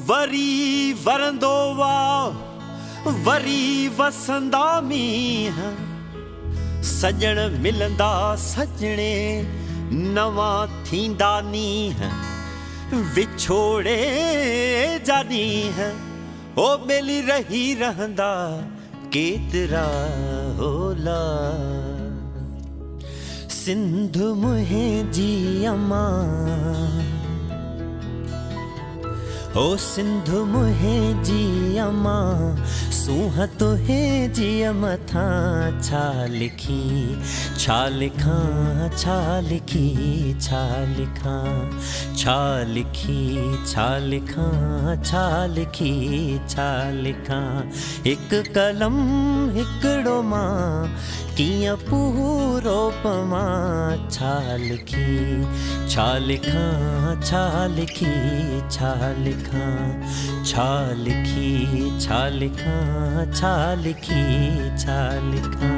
वरी वरंदो वा वरी वसंदा मींह सजण मिलंदा सजणे नवा थींदा नीह विछोड़े जा नीह ओ मिली रही रहंदा केतरा होला सिंध मुंहिंजी अमा ओ सिंध मुंहिंजी अमा सूंह तुंहिंजी मथां छा लिखी छा लिखां छा लिखी छा लिखां छा लिखी छा लिखां छा लिखी छा लिखां हिकु कलम हिकिड़ो मां कीअं पूरो पवां छा लिखी छा लिखां छा लिखी छा लिखां छा लिखी छा लिखां छा लिखी छा लिखां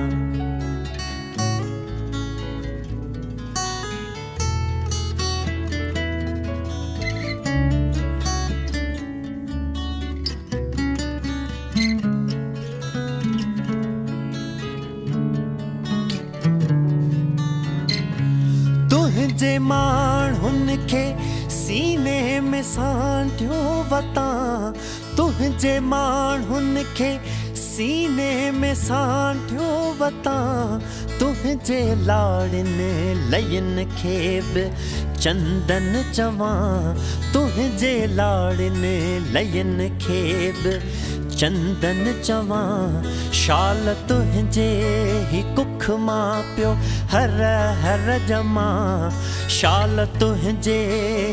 तुंहिंजे माण्हुनि खे सीने में सांढियो वतां तुंहिंजे माण्हुनि खे सीने में सांढियो वतां तुंहिंजे लाड़िनि लयनि खे बि चंदन चवां तुंहिंजे लाड़िनि लयनि खे बि चंदन चवां शाल तुंहिंजे ही कुख मां पियो हर हर जमा शाल तुंहिंजे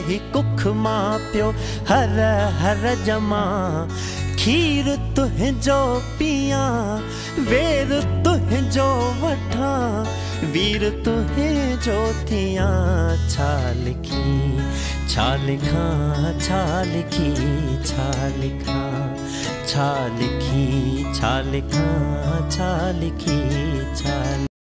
ही कुख मां पियो हर हर जमा खीर तुंहिंजो पियां वेर तुंहिंजो वठां वीर तुंहिंजो थियां छा लिखी छा लिखां छा लिखी छा लिखां छा लिखी छा लिखां छा लिखी छा